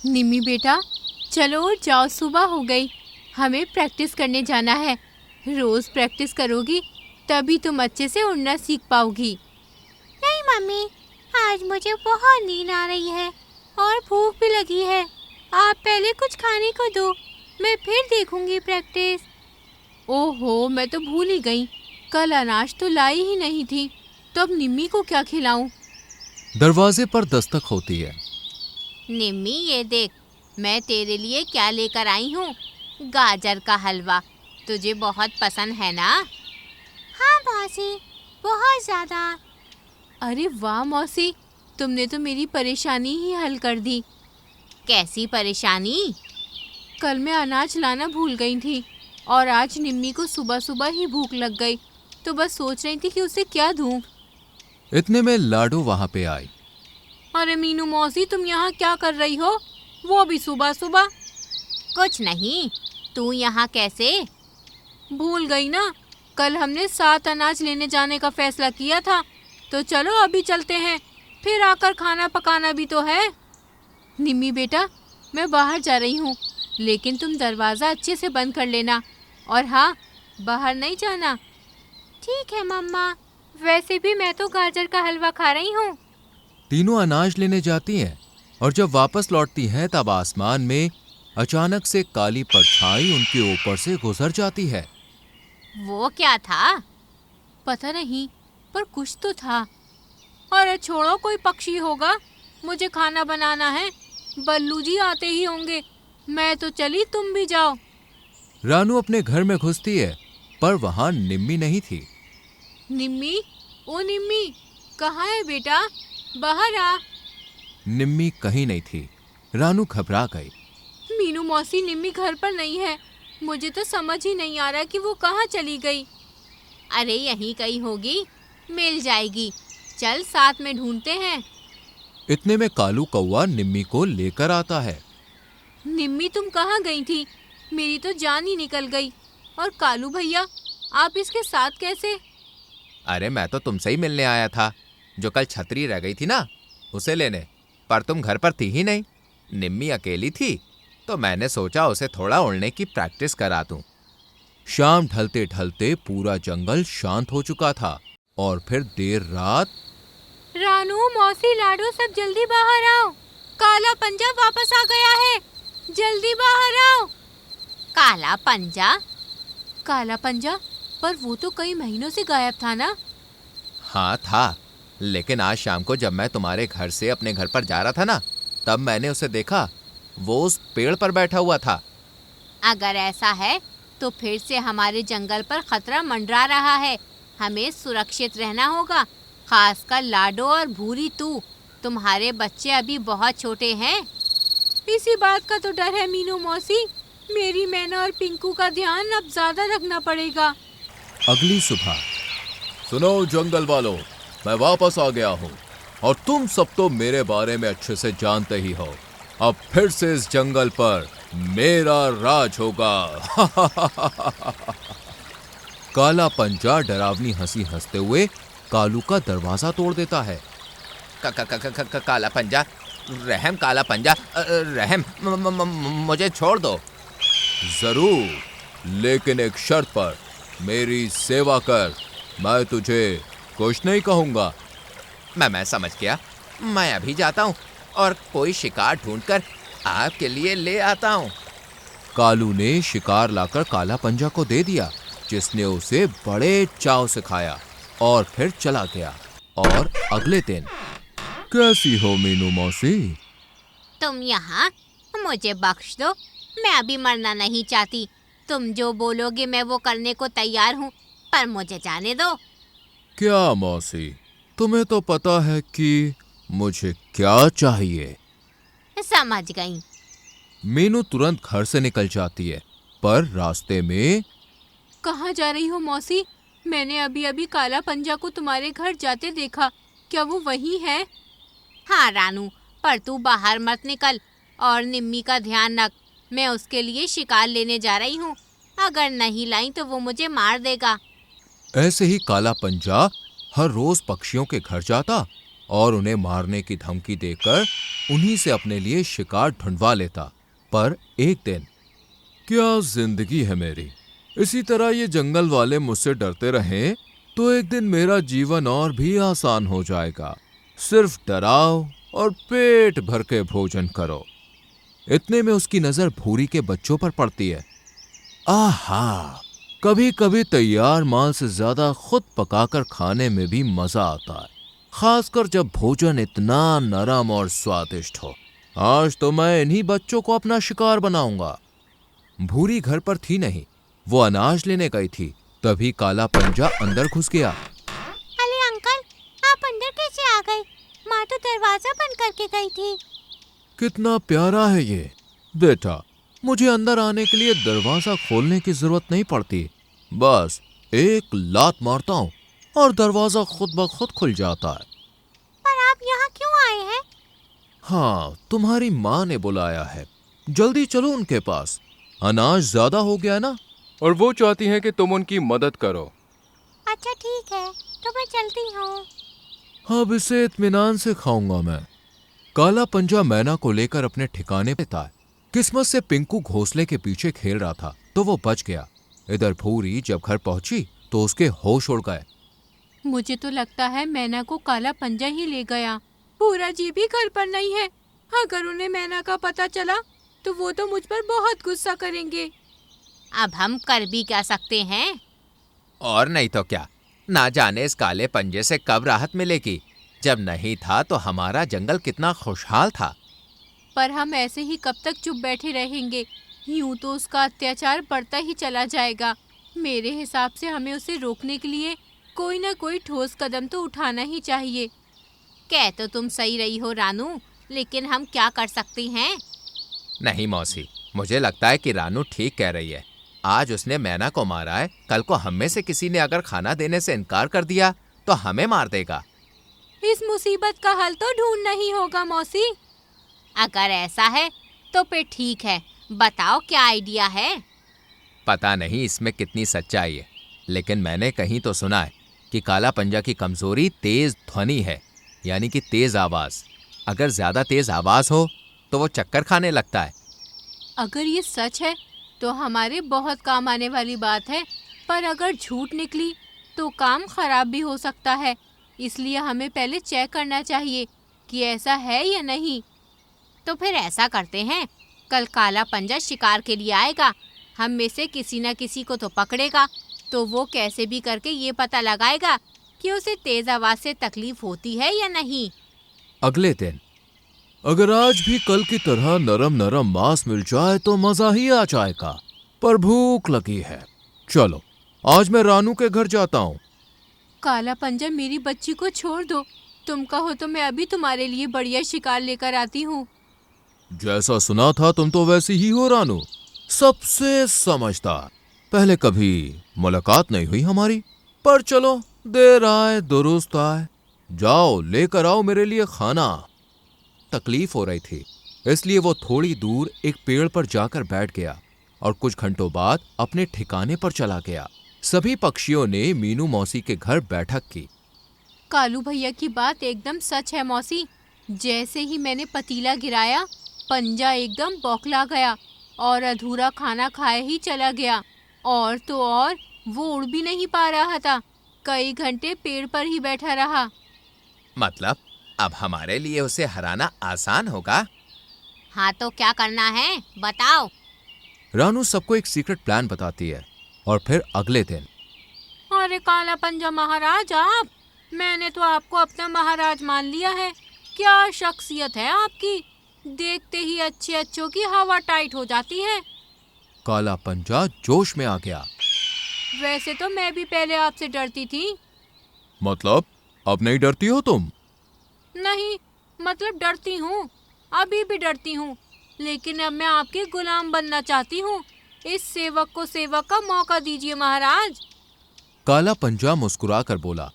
निम्मी बेटा, चलो उठ जाओ, सुबह हो गई। हमें प्रैक्टिस करने जाना है। रोज प्रैक्टिस करोगी तभी तुम अच्छे से उड़ना सीख पाओगी। नहीं मम्मी, आज मुझे बहुत नींद आ रही है और भूख भी लगी है। आप पहले कुछ खाने को दो, मैं फिर देखूंगी प्रैक्टिस। ओहो, मैं तो भूल ही गई। कल अनाज तो लाई ही नहीं थी, तो अब निम्मी को क्या खिलाऊं? दरवाजे पर दस्तक होती है। निम्मी ये देख, मैं तेरे लिए क्या लेकर आई हूँ। गाजर का हलवा, तुझे बहुत पसंद है ना? हाँ मौसी, बहुत ज़्यादा। अरे वाह मौसी, तुमने तो मेरी परेशानी ही हल कर दी। कैसी परेशानी? कल मैं अनाज लाना भूल गई थी और आज निम्मी को सुबह सुबह ही भूख लग गई, तो बस सोच रही थी कि उसे क्या दूं। इतने में लाडो वहां पे आई। अरे मीनू मौसी, तुम यहाँ क्या कर रही हो, वो भी सुबह सुबह? कुछ नहीं, तू यहाँ कैसे? भूल गई ना, कल हमने 7 अनाज लेने जाने का फैसला किया था, तो चलो अभी चलते हैं, फिर आकर खाना पकाना भी तो है। निम्मी बेटा, मैं बाहर जा रही हूँ, लेकिन तुम दरवाज़ा अच्छे से बंद कर लेना, और हाँ, बाहर नहीं जाना। ठीक है मम्मा, वैसे भी मैं तो गाजर का हलवा खा रही हूँ। तीनों अनाज लेने जाती हैं और जब वापस लौटती हैं तब आसमान में अचानक से काली परछाई उनके ऊपर से गुजर जाती है। वो क्या था? पता नहीं, पर कुछ तो था। अरे छोड़ो, कोई पक्षी होगा, मुझे खाना बनाना है। बल्लू जी आते ही होंगे। मैं तो चली, तुम भी जाओ। रानू अपने घर में घुसती है, पर वहां निम्मी नहीं थी। निम्मी, ओ निम्मी, कहाँ है बेटा? बाहर आ। निम्मी कहीं नहीं थी। रानू घबरा गई। मीनू मौसी, निम्मी घर पर नहीं है। मुझे तो समझ ही नहीं आ रहा कि वो कहाँ चली गई। अरे यहीं कहीं होगी, मिल जाएगी। चल साथ में ढूंढते हैं। इतने में कालू कौवा निम्मी को लेकर आता है। निम्मी, तुम कहाँ गई थी? मेरी तो जान ही निकल गई। और कालू भैया, आप इसके साथ कैसे? अरे मैं तो तुमसे ही मिलने आया था। जो कल छतरी रह गई थी ना, उसे लेने, पर तुम घर पर थी ही नहीं। निम्मी अकेली थी, तो मैंने सोचा उसे थोड़ा उड़ने की प्रैक्टिस करा दूं। शाम ढलते ढलते पूरा जंगल शांत हो चुका था और फिर देर रात। रानू, मौसी, लाडो, सब जल्दी बाहर आओ। काला पंजा वापस आ गया है, जल्दी बाहर आओ। काला पंजा? काला पंजा? पर वो तो कई महीनों से गायब था ना? हाँ था, लेकिन आज शाम को जब मैं तुम्हारे घर से अपने घर पर जा रहा था ना, तब मैंने उसे देखा। वो उस पेड़ पर बैठा हुआ था। अगर ऐसा है तो फिर से हमारे जंगल पर खतरा मंडरा रहा है। हमें सुरक्षित रहना होगा, खासकर लाडो और भूरी। तुम्हारे बच्चे अभी बहुत छोटे हैं। इसी बात का तो डर है मीनू मौसी। मेरी, मैना और पिंकू का ध्यान अब ज्यादा रखना पड़ेगा। अगली सुबह। सुनो जंगल वालों, मैं वापस आ गया हूँ और तुम सब तो मेरे बारे में अच्छे से जानते ही हो। अब फिर से इस जंगल पर मेरा राज होगा। काला पंजा डरावनी हंसी हंसते हुए कालू का दरवाजा तोड़ देता है। काला पंजा, रहम, काला पंजा, रहम, मुझे छोड़ दो। जरूर, लेकिन एक शर्त पर। मेरी सेवा कर, मैं तुझे कुछ नहीं कहूंगा। मैं समझ गया। मैं अभी जाता हूँ और कोई शिकार ढूंढकर आपके लिए ले आता हूँ। कालू ने शिकार लाकर काला पंजा को दे दिया, जिसने उसे बड़े चाव से खाया और फिर चला गया। और अगले दिन। कैसी हो मीनू मौसी? तुम यहाँ? मुझे बख्श दो, मैं अभी मरना नहीं चाहती। तुम जो बोलोगे मैं वो करने को तैयार हूँ, पर मुझे जाने दो। क्या मौसी, तुम्हें तो पता है कि मुझे क्या चाहिए। समझ गई। मीनू तुरंत घर से निकल जाती है, पर रास्ते में। कहाँ जा रही हो मौसी? मैंने अभी अभी काला पंजा को तुम्हारे घर जाते देखा। क्या वो वही है? हाँ रानू, पर तू बाहर मत निकल और निम्मी का ध्यान रख। मैं उसके लिए शिकार लेने जा रही हूँ। अगर नहीं लाई तो वो मुझे मार देगा। ऐसे ही काला पंजा हर रोज पक्षियों के घर जाता और उन्हें मारने की धमकी देकर उन्हीं से अपने लिए शिकार ढूंढवा लेता। पर एक दिन, क्या जिंदगी है मेरी, इसी तरह ये जंगल वाले मुझसे डरते रहें तो एक दिन मेरा जीवन और भी आसान हो जाएगा। सिर्फ डराओ और पेट भर के भोजन करो। इतने में उसकी नजर भूरी के बच्चों पर पड़ती है। आहा, कभी कभी तैयार माल से ज्यादा खुद पकाकर खाने में भी मजा आता है, खासकर जब भोजन इतना नरम और स्वादिष्ट हो। आज तो मैं इन्हीं बच्चों को अपना शिकार बनाऊंगा। भूरी घर पर थी नहीं, वो अनाज लेने गई थी। तभी काला पंजा अंदर घुस गया। अरे अंकल, आप अंदर कैसे आ गए? माँ तो दरवाजा बंद करके गई थी। कितना प्यारा है ये बेटा, मुझे अंदर आने के लिए दरवाजा खोलने की जरूरत नहीं पड़ती। बस एक लात मारता हूँ और दरवाजा खुद ब खुद खुल जाता है। पर आप यहाँ क्यों आए हैं? हाँ, तुम्हारी माँ ने बुलाया है। जल्दी चलो उनके पास, अनाज ज्यादा हो गया है ना, और वो चाहती हैं कि तुम उनकी मदद करो। अच्छा ठीक है, तो मैं चलती हूँ। अब इसे इत्मीनान से खाऊंगा मैं। काला पंजा मैना को लेकर अपने ठिकाने पे था। किस्मत से पिंकू घोंसले के पीछे खेल रहा था तो वो बच गया। इधर भूरी जब घर पहुंची तो उसके होश उड़ गए। मुझे तो लगता है मैना को काला पंजा ही ले गया। पूरा जी भी घर पर नहीं है। अगर उन्हें मैना का पता चला तो वो तो मुझ पर बहुत गुस्सा करेंगे। अब हम कर भी क्या सकते हैं? और नहीं तो क्या, ना जाने इस काले पंजे से कब राहत मिलेगी। जब नहीं था तो हमारा जंगल कितना खुशहाल था। पर हम ऐसे ही कब तक चुप बैठे रहेंगे? यूं तो उसका अत्याचार बढ़ता ही चला जाएगा। मेरे हिसाब से हमें उसे रोकने के लिए कोई ना कोई ठोस कदम तो उठाना ही चाहिए। कह तो तुम सही रही हो रानू, लेकिन हम क्या कर सकते हैं? नहीं मौसी, मुझे लगता है कि रानू ठीक कह रही है। आज उसने मैना को मारा है, कल को हम में से किसी ने अगर खाना देने से इनकार कर दिया तो हमें मार देगा। इस मुसीबत का हल तो ढूंढना ही होगा मौसी। अगर ऐसा है तो फिर ठीक है, बताओ क्या आइडिया है? पता नहीं इसमें कितनी सच्चाई है, लेकिन मैंने कहीं तो सुना है कि काला पंजा की कमजोरी तेज ध्वनि है, यानी कि तेज आवाज। अगर ज्यादा तेज आवाज हो तो वो चक्कर खाने लगता है। अगर ये सच है तो हमारे बहुत काम आने वाली बात है, पर अगर झूठ निकली तो काम खराब भी हो सकता है। इसलिए हमें पहले चेक करना चाहिए कि ऐसा है या नहीं। तो फिर ऐसा करते हैं, कल काला पंजा शिकार के लिए आएगा, हम में से किसी न किसी को तो पकड़ेगा, तो वो कैसे भी करके ये पता लगाएगा कि उसे तेज आवाज से तकलीफ होती है या नहीं। अगले दिन, अगर आज भी कल की तरह नरम नरम मांस मिल जाए तो मजा ही आ जाएगा, पर भूख लगी है। चलो आज मैं रानू के घर जाता हूँ। काला पंजा, मेरी बच्ची को छोड़ दो। तुम कहो तो मैं अभी तुम्हारे लिए बढ़िया शिकार लेकर आती हूँ। जैसा सुना था तुम तो वैसी ही हो रानू, सबसे समझदार। पहले कभी मुलाकात नहीं हुई हमारी, पर चलो देर आए दुरुस्त आए। जाओ लेकर आओ मेरे लिए खाना। तकलीफ हो रही थी, इसलिए वो थोड़ी दूर एक पेड़ पर जाकर बैठ गया और कुछ घंटों बाद अपने ठिकाने पर चला गया। सभी पक्षियों ने मीनू मौसी के घर बैठक की। कालू भैया की बात एकदम सच है मौसी। जैसे ही मैंने पतीला गिराया, पंजा एकदम बौखला गया और अधूरा खाना खाए ही चला गया। और तो और वो उड़ भी नहीं पा रहा था, कई घंटे पेड़ पर ही बैठा रहा। मतलब अब हमारे लिए उसे हराना आसान होगा। हाँ तो क्या करना है बताओ। रानू सबको एक सीक्रेट प्लान बताती है। और फिर अगले दिन, अरे काला पंजा महाराज, आप, मैंने तो आपको अपना महाराज मान लिया है। क्या शख्सियत है आपकी, देखते ही अच्छे अच्छों की हवा टाइट हो जाती है। काला पंजा जोश में आ गया। वैसे तो मैं भी पहले आपसे डरती थी। मतलब अब नहीं डरती हो तुम? नहीं, मतलब डरती हूँ, अभी भी डरती हूँ, लेकिन अब मैं आपकी गुलाम बनना चाहती हूँ। इस सेवक को सेवक का मौका दीजिए महाराज। काला पंजा मुस्कुरा कर बोला,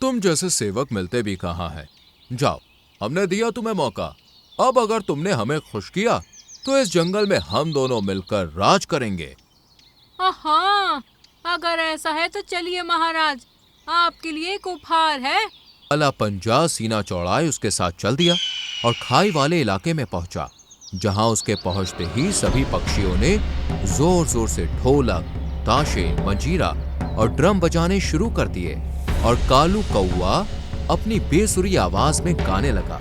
तुम जैसे सेवक मिलते भी कहाँ हैं। जाओ, हमने दिया तुम्हें मौका। अब अगर तुमने हमें खुश किया तो इस जंगल में हम दोनों मिलकर राज करेंगे। हाँ, अगर ऐसा है तो चलिए महाराज, आपके लिए एक उपहार है। काला पंजा सीना चौड़ाए उसके साथ चल दिया और खाई वाले इलाके में पहुंचा, जहां उसके पहुंचते ही सभी पक्षियों ने जोर जोर से ढोलक, ताशे, मंजीरा और ड्रम बजाने शुरू कर दिए और कालू कौआ अपनी बेसुरी आवाज में गाने लगा।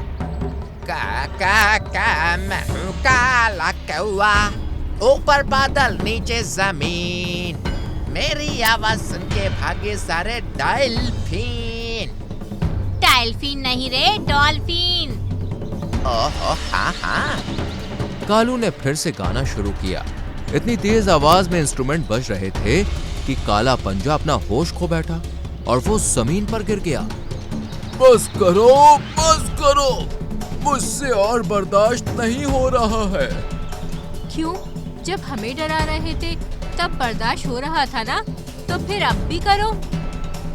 का का का मैं हूँ काला कौआ, ऊपर बादल नीचे जमीन, मेरी आवाज सुन के भागे सारे डॉल्फिन। डॉल्फिन नहीं रे, डॉल्फिन। ओहो हाँ हाँ। कालू ने फिर से गाना शुरू किया। इतनी तेज आवाज में इंस्ट्रूमेंट बज रहे थे कि काला पंजा अपना होश खो बैठा और वो जमीन पर गिर गया। बस करो, मुझसे और बर्दाश्त नहीं हो रहा है। क्यों? जब हमें डरा रहे थे तब बर्दाश्त हो रहा था ना, तो फिर अब भी करो।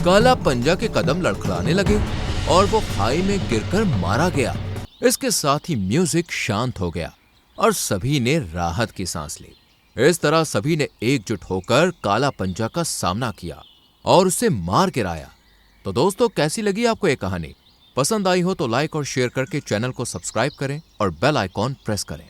काला पंजा के कदम लड़खड़ाने लगे और वो खाई में गिरकर मारा गया। इसके साथ ही म्यूजिक शांत हो गया और सभी ने राहत की सांस ली। इस तरह सभी ने एकजुट होकर काला पंजा का सामना किया और उसे मार गिराया। तो दोस्तों, कैसी लगी आपको ये कहानी? पसंद आई हो तो लाइक और शेयर करके चैनल को सब्सक्राइब करें और बेल आइकॉन प्रेस करें।